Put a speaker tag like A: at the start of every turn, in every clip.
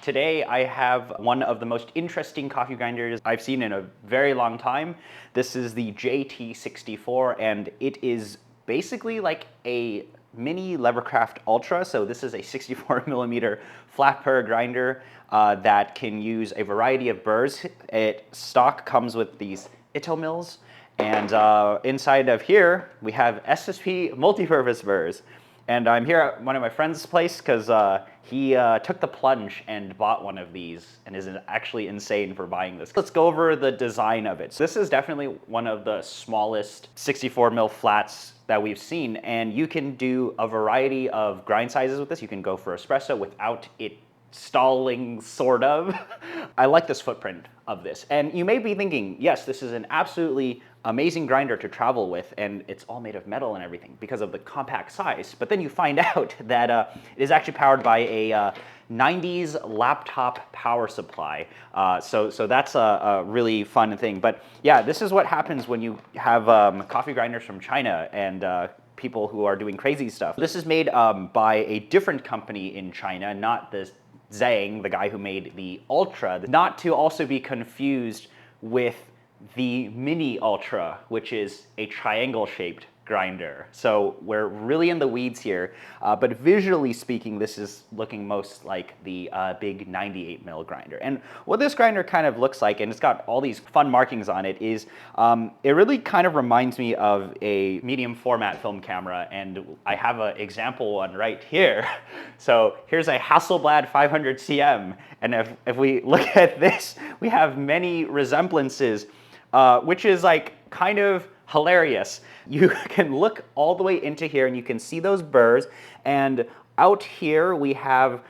A: Today I have one of the most interesting coffee grinders I've seen in a very long time. This is the JT64, and it is basically like a mini Levercraft Ultra. So this is a 64 millimeter flat burr grinder that can use a variety of burrs. Stock comes with these Ito mills, and inside of here we have SSP multi-purpose burrs. And I'm here at one of my friend's place because he took the plunge and bought one of these and is actually insane for buying this. Let's go over the design of it. So this is definitely one of the smallest 64 mil flats that we've seen, and you can do a variety of grind sizes with this. You can go for espresso without it stalling, sort of. I like this footprint of this. And you may be thinking, yes, this is an absolutely amazing grinder to travel with, and it's all made of metal and everything because of the compact size. But then you find out that it is actually powered by a 90s laptop power supply. So that's a really fun thing. But yeah, this is what happens when you have coffee grinders from China and people who are doing crazy stuff. This is made by a different company in China, not this Zhang, the guy who made the Ultra, not to also be confused with the Mini Ultra, which is a triangle-shaped grinder. So we're really in the weeds here, but visually speaking, this is looking most like the big 98 mil grinder. And what this grinder kind of looks like, and it's got all these fun markings on it, is it really kind of reminds me of a medium format film camera, and I have an example one right here. So here's a Hasselblad 500 CM, and if we look at this, we have many resemblances, which is like kind of hilarious. You can look all the way into here and you can see those burrs, and out here we have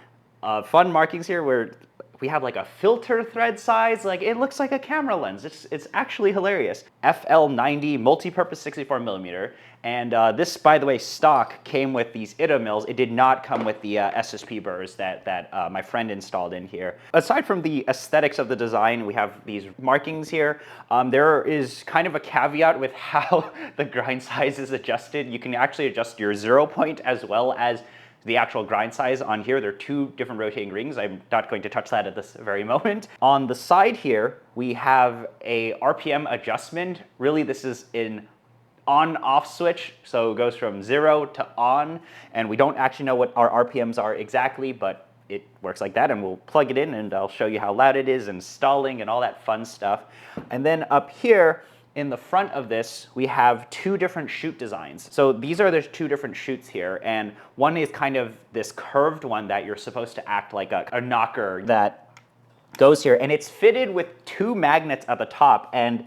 A: fun markings here where we have like a filter thread size. Like, it looks like a camera lens. It's actually hilarious. FL90 multi-purpose 64 millimeter. And this, by the way, stock came with these Ito mills. It did not come with the SSP burrs that my friend installed in here. Aside from the aesthetics of the design, we have these markings here. There is kind of a caveat with how the grind size is adjusted. You can actually adjust your 0 point as well as the actual grind size on here. There are two different rotating rings. I'm not going to touch that at this very moment. On the side here, we have a RPM adjustment. Really, this is an on-off switch, so it goes from 0 to on, and we don't actually know what our RPMs are exactly, but it works like that, and we'll plug it in and I'll show you how loud it is and stalling and all that fun stuff. And then up here, in the front of this, we have two different chute designs. So these are the two different chutes here, and one is kind of this curved one that you're supposed to act like a knocker that goes here, and it's fitted with two magnets at the top, and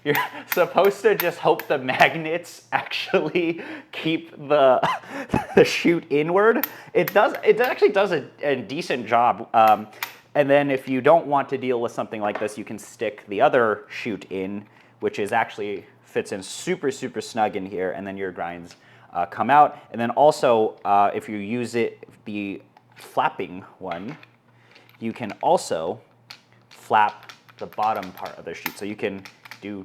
A: you're supposed to just hope the magnets actually keep the chute inward. It actually does a decent job. And then if you don't want to deal with something like this, you can stick the other chute in, which is actually fits in super, super snug in here, and then your grinds come out. And then also, if you use the flapping one, you can also flap the bottom part of the chute. So you can do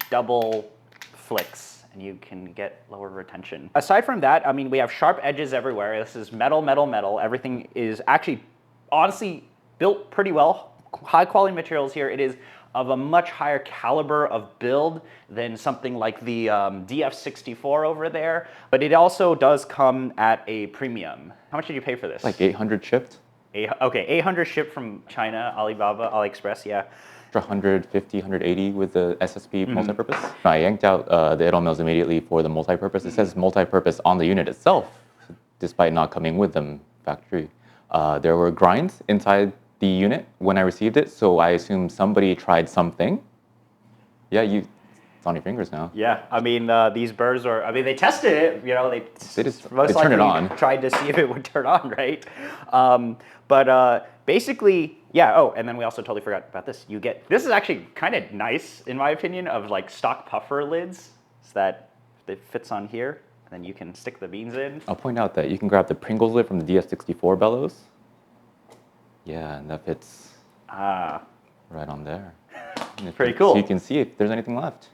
A: double flicks and you can get lower retention. Aside from that, I mean, we have sharp edges everywhere. This is metal, metal, metal. Everything is actually, honestly, built pretty well. High quality materials here. It is of a much higher caliber of build than something like the DF64 over there, but it also does come at a premium. How much did you pay for this?
B: Like 800 shipped.
A: Okay, 800 shipped from China, Alibaba, AliExpress, yeah.
B: 150, 180 with the SSP multi-purpose. I yanked out the Ito mills immediately for the multi-purpose. It says multi-purpose on the unit itself, despite not coming with them factory. There were grinds inside the unit when I received it, so I assume somebody tried something. Yeah, it's on your fingers now. Yeah,
A: I mean, these burrs are, I mean, they tested it, you know, they
B: turned it on.
A: Tried to see if it would turn on, right? Basically, yeah, oh, and then we also totally forgot about this. This is actually kind of nice, in my opinion, of like stock puffer lids, so that it fits on here, and then you can stick the beans in.
B: I'll point out that you can grab the Pringles lid from the DF64 bellows. Yeah, and that fits right on there.
A: Pretty cool.
B: So you can see if there's anything left.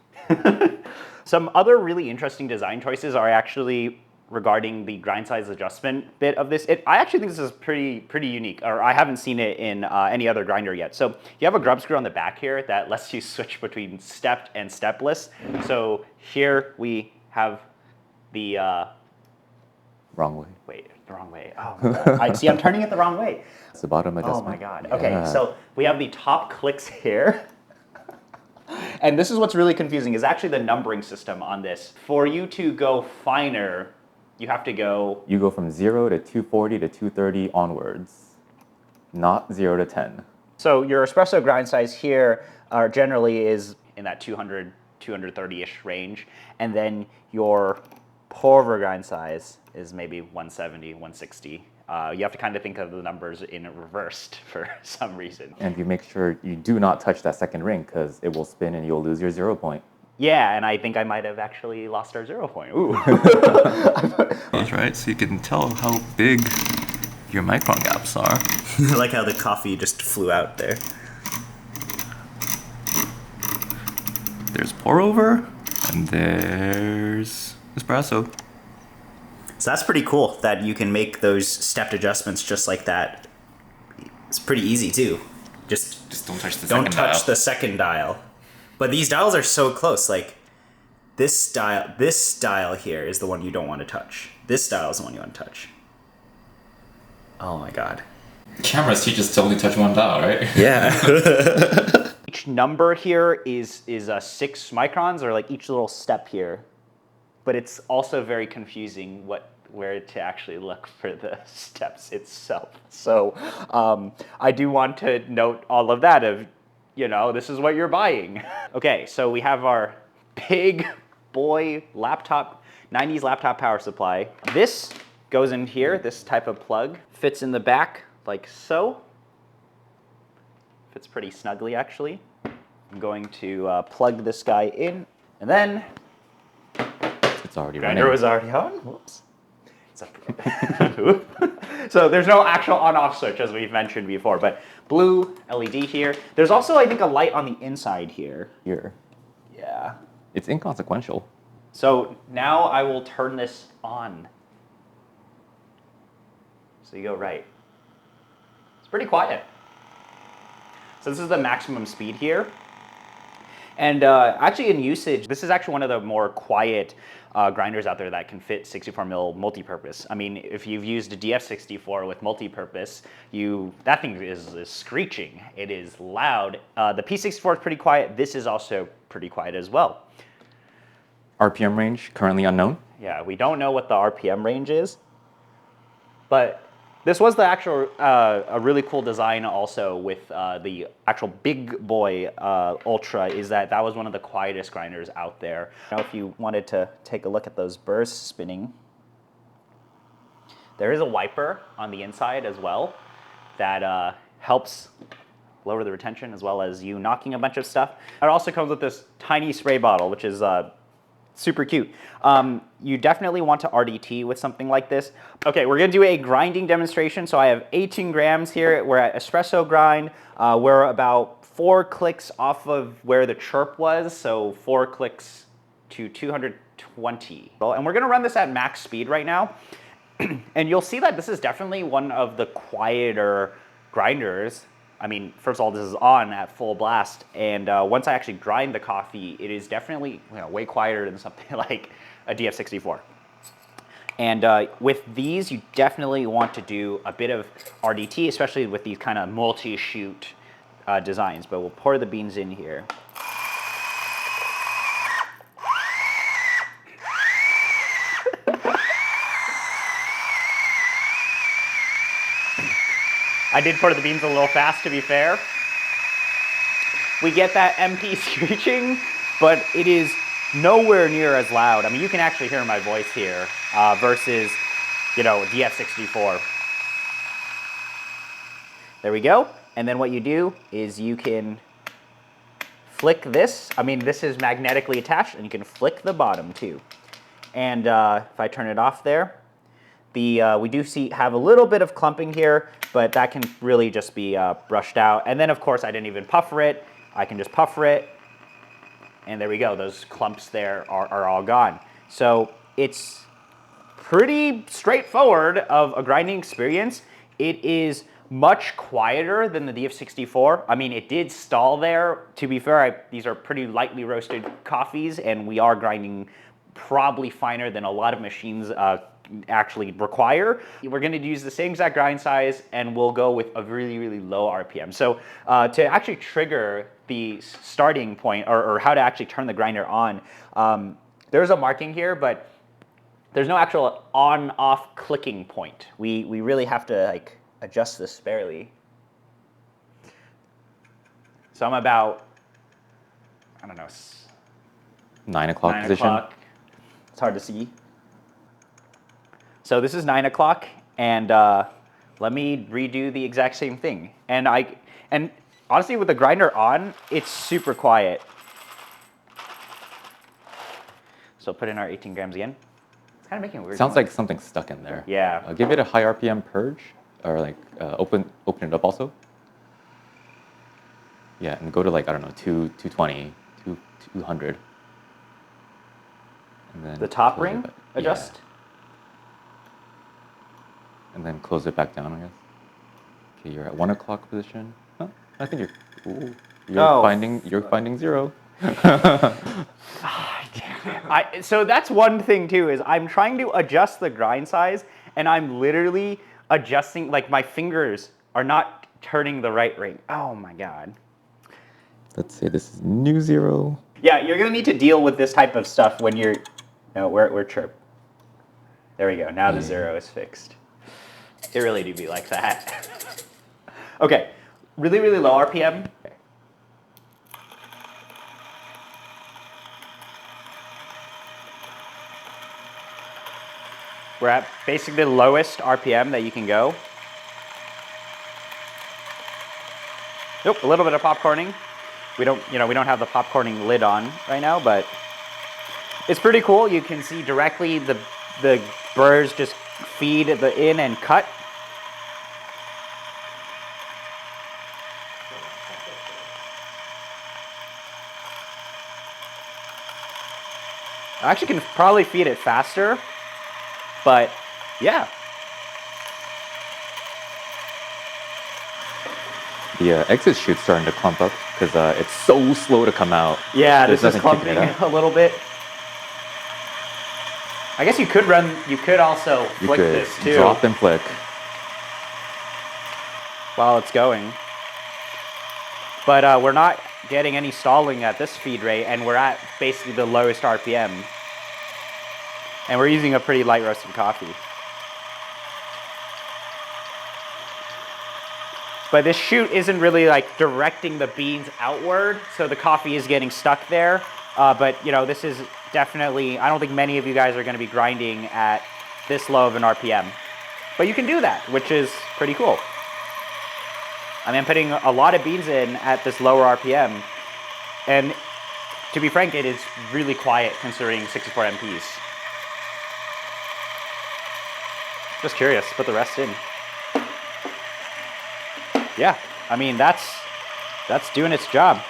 A: Some other really interesting design choices are actually regarding the grind size adjustment bit of this. I actually think this is pretty unique, or I haven't seen it in any other grinder yet. So you have a grub screw on the back here that lets you switch between stepped and stepless. So here we have the
B: Wrong way.
A: wait, the wrong way. Oh my God. I see, I'm turning it the wrong way.
B: It's the bottom adjustment.
A: Oh my God. Okay, so we have the top clicks here. And this is what's really confusing, is actually the numbering system on this. For you to go finer, you have to go...
B: You go from 0 to 240 to 230 onwards, not 0 to 10.
A: So your espresso grind size here generally is in that 200, 230-ish range. And then your pour over grind size is maybe 170, 160. You have to kind of think of the numbers in reversed for some reason.
B: And you make sure you do not touch that second ring because it will spin and you'll lose your 0 point.
A: Yeah, and I think I might have actually lost our 0 point. Ooh.
C: That's right, so you can tell how big your micron gaps are.
A: I like how the coffee just flew out there.
C: There's pour over, and there's espresso.
A: So that's pretty cool that you can make those stepped adjustments just like that. It's pretty easy too. Just
C: don't touch the
A: don't
C: second
A: touch
C: dial.
A: the second dial. But these dials are so close. Like this dial here is the one you don't want to touch. This dial is the one you want to touch. Oh my God.
C: Cameras teach to only touch one dial, right?
A: Yeah. Each number here is 6 microns, or like each little step here. But it's also very confusing where to actually look for the steps itself. So I do want to note all of that of, this is what you're buying. Okay, so we have our big boy laptop, 90s laptop power supply. This goes in here, this type of plug, fits in the back like so. Fits pretty snugly actually. I'm going to plug this guy in, and then
B: It's already
A: grinder
B: running.
A: was already on. Whoops. So there's no actual on-off switch, as we've mentioned before, but blue LED here. There's also, I think, a light on the inside here.
B: Here.
A: Yeah.
B: It's inconsequential.
A: So now I will turn this on. So you go right. It's pretty quiet. So this is the maximum speed here. And actually in usage, this is actually one of the more quiet grinders out there that can fit 64 mil multi-purpose. I mean, if you've used a DF64 with multi-purpose, that thing is screeching. It is loud. The P64 is pretty quiet. This is also pretty quiet as well.
B: RPM range currently unknown.
A: Yeah, we don't know what the RPM range is, but this was the actual, a really cool design also with the actual big boy Ultra, is that was one of the quietest grinders out there. Now if you wanted to take a look at those burrs spinning, there is a wiper on the inside as well that helps lower the retention as well as you knocking a bunch of stuff. It also comes with this tiny spray bottle, which is super cute. You definitely want to RDT with something like this. Okay, we're gonna do a grinding demonstration. So I have 18 grams here. We're at espresso grind. We're about 4 clicks off of where the chirp was. So 4 clicks to 220. And we're gonna run this at max speed right now. And you'll see that this is definitely one of the quieter grinders. I mean, first of all, this is on at full blast, and once I actually grind the coffee, it is definitely way quieter than something like a DF64. And with these, you definitely want to do a bit of RDT, especially with these kind of multi-shoot designs. But we'll pour the beans in here. I did pour the beans a little fast, to be fair. We get that MP screeching, but it is nowhere near as loud. I mean, you can actually hear my voice here versus, DF64. There we go. And then what you do is you can flick this. I mean, this is magnetically attached, and you can flick the bottom too. And if I turn it off there, we do have a little bit of clumping here, but that can really just be brushed out. And then, of course, I didn't even puffer it. I can just puffer it, and there we go. Those clumps there are all gone. So it's pretty straightforward of a grinding experience. It is much quieter than the DF64. I mean, it did stall there. To be fair, these are pretty lightly roasted coffees, and we are grinding probably finer than a lot of machines actually require. We're going to use the same exact grind size, and we'll go with a really, really low RPM. So to actually trigger the starting point, or how to actually turn the grinder on, there's a marking here, but there's no actual on-off clicking point. We really have to like adjust this barely. So I'm about, I don't know,
B: 9 o'clock
A: 9
B: position.
A: o'clock. It's hard to see. So this is 9 o'clock, and let me redo the exact same thing. And honestly, with the grinder on, it's super quiet. So put in our 18 grams again. It's kind of making a weird
B: Sounds
A: noise.
B: like something's stuck in there.
A: Yeah.
B: Give it a high RPM purge, or like open it up also. Yeah, and go to like, I don't know, 220, 200. And then
A: The top
B: close it
A: ring,
B: back.
A: adjust.
B: Yeah. And then close it back down, I guess. Okay, you're at 1 o'clock position. Huh, I think you're finding 0.
A: So that's one thing too, is I'm trying to adjust the grind size, and I'm literally adjusting, like my fingers are not turning the right rate. Oh my God.
B: Let's say this is new 0.
A: Yeah, you're gonna need to deal with this type of stuff when you're, no, we're chirp. There we go, now the 0 is fixed. It really do be like that. Okay, really, really low RPM. We're at basically the lowest RPM that you can go. Nope, a little bit of popcorning. We don't have the popcorning lid on right now, but it's pretty cool. You can see directly the burrs just feed the in and cut. I actually can probably feed it faster, but yeah.
B: The exit chute's starting to clump up because it's so slow to come out.
A: Yeah,
B: There's
A: this is
B: nothing kicking
A: clumping
B: it out.
A: a little bit. I guess you could also flick this too.
B: Drop and flick.
A: While it's going. But we're not getting any stalling at this feed rate, and we're at basically the lowest RPM. And we're using a pretty light roasted coffee. But this chute isn't really like directing the beans outward, so the coffee is getting stuck there. But this is definitely, I don't think many of you guys are gonna be grinding at this low of an RPM. But you can do that, which is pretty cool. I mean, I'm putting a lot of beans in at this lower RPM, and to be frank, it is really quiet considering 64 MPs. Just curious, put the rest in. Yeah, I mean, that's doing its job.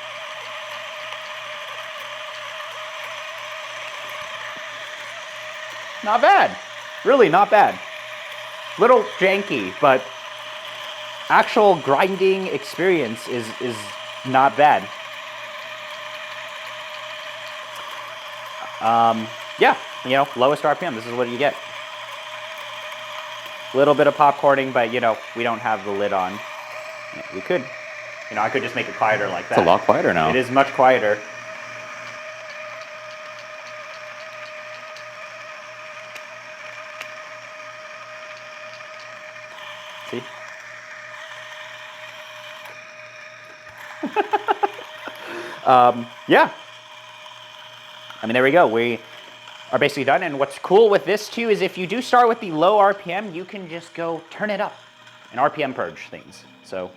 A: Not bad, really not bad. Little janky, but actual grinding experience is not bad. Yeah, lowest RPM, this is what you get. Little bit of popcorning, but we don't have the lid on. We could, I could just make it quieter like that.
B: It's a lot quieter now.
A: It is much quieter. See? Yeah. I mean, there we go. We are basically done. And what's cool with this too is if you do start with the low RPM, you can just go turn it up and RPM purge things. So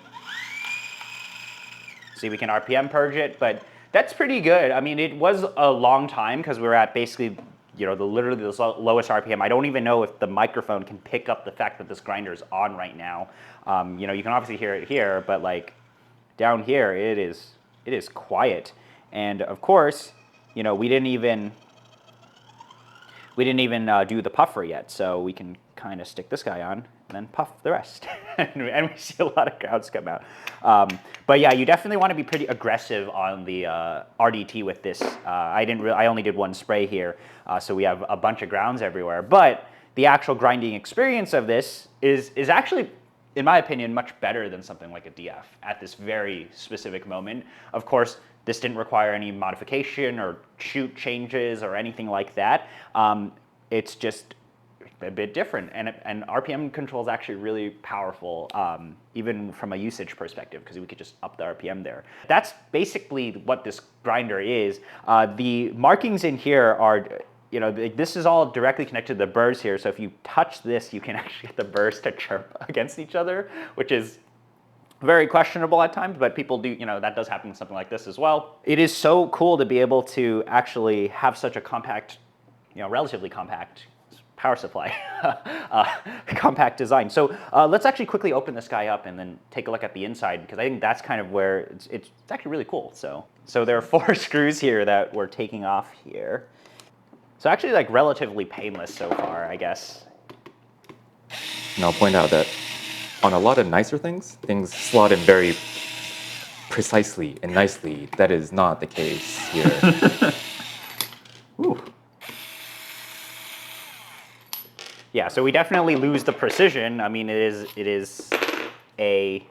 A: see, we can RPM purge it, but that's pretty good. I mean, it was a long time because we were at basically, literally the lowest RPM. I don't even know if the microphone can pick up the fact that this grinder is on right now. You can obviously hear it here, but like down here, it is quiet. And of course, we didn't even We didn't even do the puffer yet, so we can kind of stick this guy on and then puff the rest. And we see a lot of grounds come out. But yeah, you definitely want to be pretty aggressive on the RDT with this. I only did one spray here, so we have a bunch of grounds everywhere. But the actual grinding experience of this is actually, in my opinion, much better than something like a DF at this very specific moment. Of course, this didn't require any modification or shoot changes or anything like that. It's just a bit different, and RPM control is actually really powerful, even from a usage perspective, because we could just up the RPM there. That's basically what this grinder is. The markings in here are, you know, this is all directly connected to the burrs here, so if you touch this, you can actually get the burrs to chirp against each other, which is very questionable at times, but people do, you know, that does happen with something like this as well. It is so cool to be able to actually have such a compact, you know, relatively compact power supply, compact design. So let's actually quickly open this guy up and then take a look at the inside, because I think that's kind of where it's actually really cool. So there are 4 screws here that we're taking off here. So actually, like, relatively painless so far, I guess.
B: And I'll point out that on a lot of nicer things slot in very precisely and nicely. That is not the case here.
A: Ooh. Yeah, so we definitely lose the precision. I mean, it is a,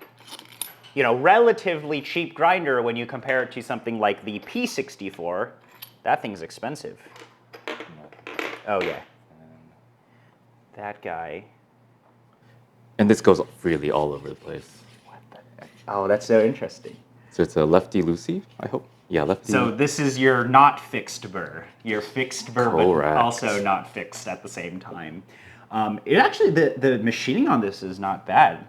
A: you know, relatively cheap grinder when you compare it to something like the P64. That thing's expensive. Oh yeah, that guy.
B: And this goes really all over the place.
A: What the heck? Oh, that's so interesting.
B: So it's a lefty loosey, I hope. Yeah, lefty.
A: So this is your not fixed burr. Your fixed burr,
B: Correct.
A: but also not fixed at the same time. It actually, the machining on this is not bad.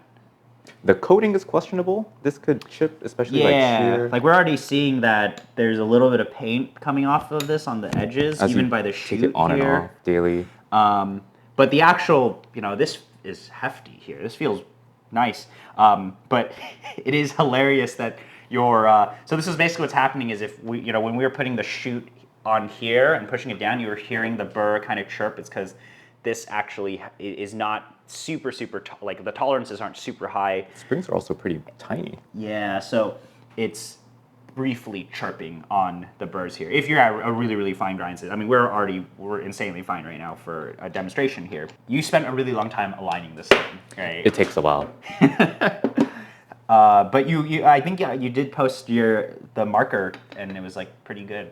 B: The coating is questionable. This could chip, especially like here.
A: Like we're already seeing that there's a little bit of paint coming off of this on the edges,
B: As
A: even
B: you
A: by the
B: take
A: chute
B: it on
A: here.
B: and off daily.
A: But the actual, you know, this is hefty here. This feels nice. But it is hilarious that your, so this is basically what's happening is if we, you know, when we were putting the chute on here and pushing it down, you were hearing the burr kind of chirp. It's because this actually is not super, like the tolerances aren't super high.
B: Springs are also pretty tiny.
A: Yeah, so it's briefly chirping on the burrs here. If you're at a really, really fine grind, I mean, we're insanely fine right now for a demonstration here. You spent a really long time aligning this thing, right?
B: It takes a while.
A: But I think you did post the marker, and it was like pretty good,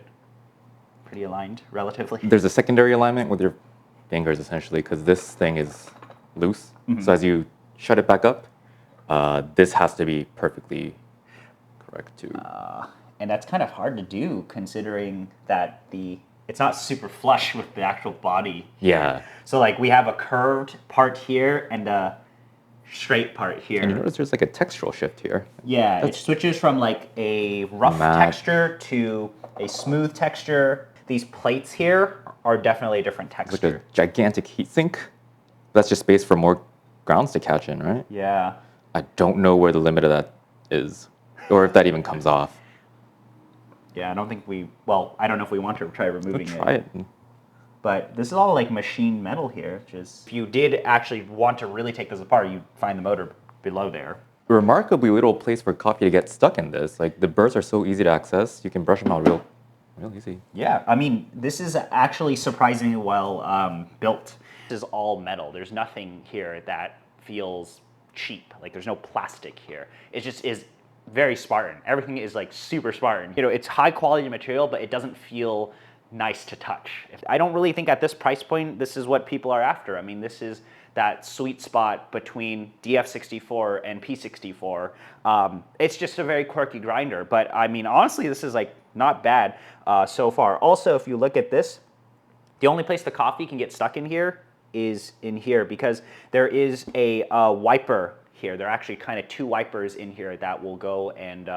A: pretty aligned relatively.
B: There's a secondary alignment with your fingers essentially, because this thing is loose. Mm-hmm. So as you shut it back up, this has to be perfectly correct too.
A: And that's kind of hard to do considering that it's not super flush with the actual body.
B: Yeah.
A: So like we have a curved part here and a straight part here.
B: And you notice there's like a textural shift here.
A: Yeah, it switches from like a rough texture to a smooth texture. These plates here are definitely a different texture.
B: Like a gigantic heat sink. That's just space for more grounds to catch in, right?
A: Yeah.
B: I don't know where the limit of that is, or if that even comes off.
A: Yeah, I don't know if we want to try removing
B: Try it.
A: But this is all like machined metal here, which is, if you did actually want to really take this apart, you'd find the motor below there.
B: Remarkably little place for coffee to get stuck in this. Like the burrs are so easy to access, you can brush them out real easy.
A: Yeah, I mean, this is actually surprisingly well built. This is all metal. There's nothing here that feels cheap. Like there's no plastic here. It just is very Spartan. Everything is like super Spartan. You know, it's high quality material, but it doesn't feel nice to touch. I don't really think at this price point, this is what people are after. I mean, this is that sweet spot between DF64 and P64. It's just a very quirky grinder, but I mean, honestly, this is like not bad so far. Also, if you look at this, the only place the coffee can get stuck in here is in here because there is a wiper here. There are actually kind of 2 wipers in here that will go and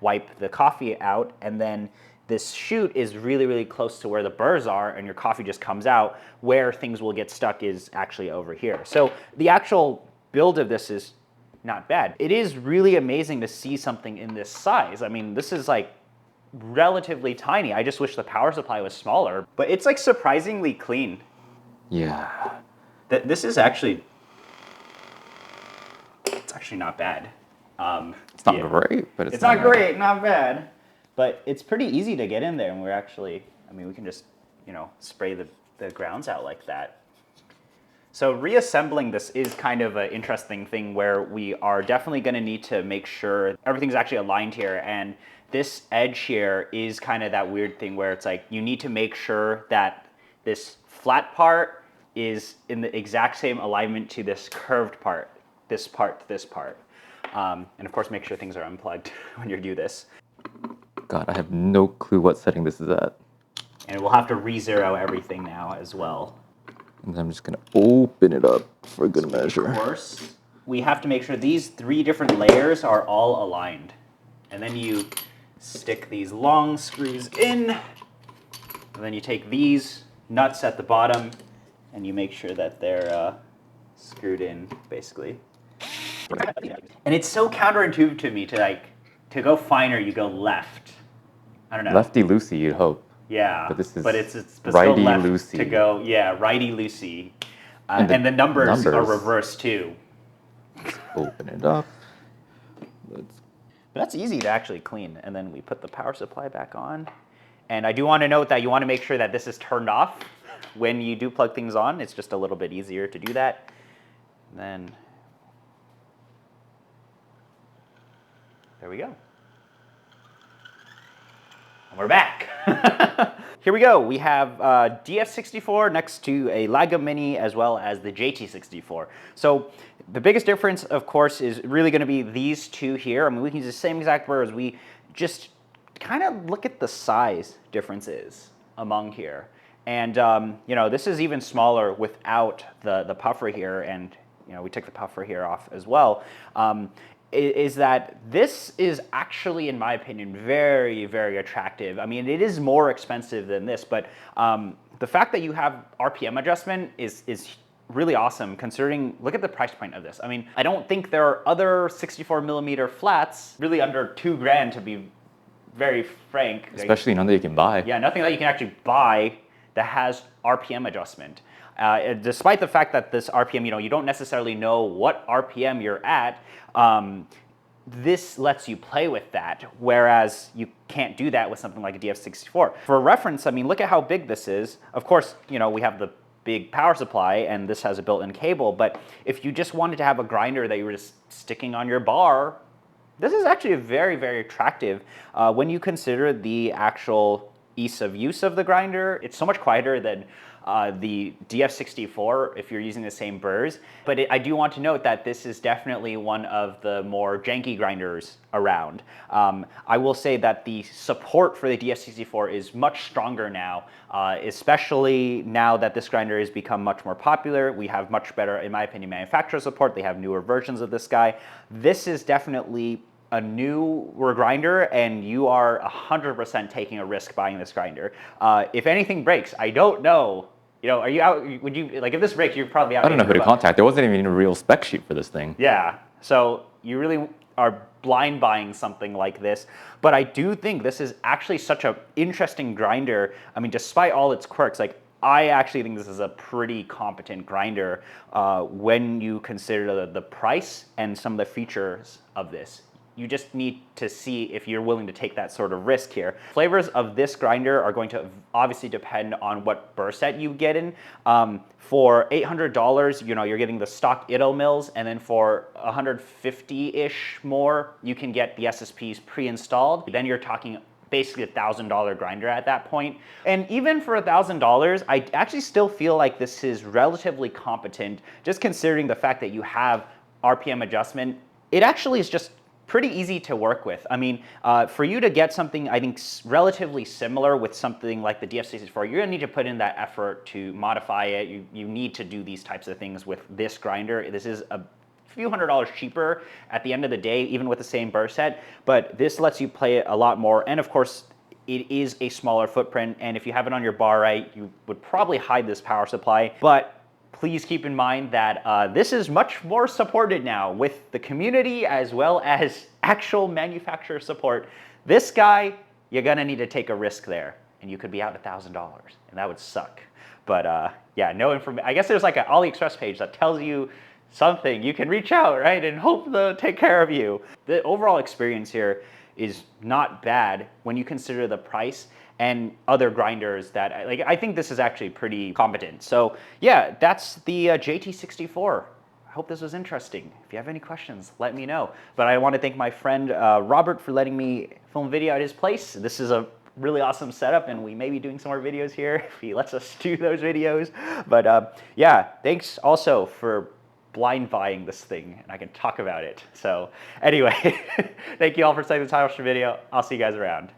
A: wipe the coffee out, and then this chute is really, really close to where the burrs are, and your coffee just comes out. Where things will get stuck is actually over here. So the actual build of this is not bad. It is really amazing to see something in this size. I mean, this is like relatively tiny. I just wish the power supply was smaller, but it's like surprisingly clean.
B: Yeah.
A: This is actually, it's actually not bad.
B: It's not great, but
A: it's not great, not bad. But it's pretty easy to get in there, and we're actually, I mean, we can just, you know, spray the grounds out like that. So reassembling this is kind of an interesting thing where we are definitely going to need to make sure everything's actually aligned here. And this edge here is kind of that weird thing where it's like you need to make sure that this flat part is in the exact same alignment to this curved part, this part to this part. And of course, make sure things are unplugged when you do this.
B: God, I have no clue what setting this is at.
A: And we'll have to re-zero everything now as well.
B: And I'm just gonna open it up for good measure.
A: Of course, we have to make sure these 3 different layers are all aligned. And then you stick these long screws in, and then you take these nuts at the bottom, and you make sure that they're screwed in, basically. And it's so counterintuitive to me to go finer, you go left. I don't know.
B: Lefty-loosey, you'd hope.
A: Yeah,
B: but this is
A: it's still left
B: righty-loosey.
A: to go. Yeah, righty-loosey. And the numbers are reversed too.
B: Let's open it up.
A: But that's easy to actually clean. And then we put the power supply back on. And I do want to note that you want to make sure that this is turned off when you do plug things on. It's just a little bit easier to do that. And then there we go. And we're back. Here we go. We have DF64 next to a Lago Mini as well as the JT64. So the biggest difference, of course, is really going to be these two here. I mean, we can use the same exact burrs. We just kind of look at the size differences among here. And, you know, this is even smaller without the puffer here. And, you know, we took the puffer here off as well. Is that this is actually, in my opinion, very, very attractive. I mean, it is more expensive than this, but the fact that you have RPM adjustment is really awesome considering, look at the price point of this. I mean, I don't think there are other 64 millimeter flats really under $2,000 to be very frank.
B: Especially none that you can buy.
A: Yeah, nothing that you can actually buy that has RPM adjustment. Despite the fact that this RPM, you know, you don't necessarily know what RPM you're at, this lets you play with that, whereas you can't do that with something like a DF64. For reference, I mean, look at how big this is. Of course, you know, we have the big power supply and this has a built-in cable, but if you just wanted to have a grinder that you were just sticking on your bar, this is actually very, very attractive when you consider the actual ease of use of the grinder. It's so much quieter than the DF64 if you're using the same burrs. But I do want to note that this is definitely one of the more janky grinders around. I will say that the support for the DF64 is much stronger now, especially now that this grinder has become much more popular. We have much better, in my opinion, manufacturer support. They have newer versions of this guy. This is definitely a newer grinder, and you are 100% taking a risk buying this grinder. If anything breaks, I don't know. You know, are you out? Would you, like, if this breaks, you're probably out.
B: I don't know who to contact. There wasn't even a real spec sheet for this thing.
A: Yeah, so you really are blind buying something like this. But I do think this is actually such an interesting grinder. I mean, despite all its quirks, like, I actually think this is a pretty competent grinder when you consider the price and some of the features of this. You just need to see if you're willing to take that sort of risk here. Flavors of this grinder are going to obviously depend on what burr set you get in. For $800, you know, you're getting the stock Idle mills, and then for $150-ish more, you can get the SSPs pre-installed. Then you're talking basically a $1,000 grinder at that point. And even for $1,000, I actually still feel like this is relatively competent, just considering the fact that you have RPM adjustment. It actually is just pretty easy to work with. I mean, for you to get something, I think, relatively similar with something like the DF64, you're gonna need to put in that effort to modify it. You need to do these types of things with this grinder. This is a few $100s cheaper at the end of the day, even with the same burr set, but this lets you play it a lot more. And of course, it is a smaller footprint, and if you have it on your bar right, you would probably hide this power supply. But please keep in mind that this is much more supported now with the community as well as actual manufacturer support. This guy, you're gonna need to take a risk there. and you could be out $1,000, and that would suck. But yeah, no information. I guess there's like an AliExpress page that tells you something. You can reach out, right, and hope they'll take care of you. The overall experience here is not bad when you consider the price and other grinders that, like, I think this is actually pretty competent. So yeah, that's the JT64. I hope this was interesting. If you have any questions, let me know. But I want to thank my friend Robert for letting me film video at his place. This is a really awesome setup, and we may be doing some more videos here if he lets us do those videos. But yeah, thanks also for blind buying this thing, and I can talk about it. So anyway, thank you all for spending the time watching the video. I'll see you guys around.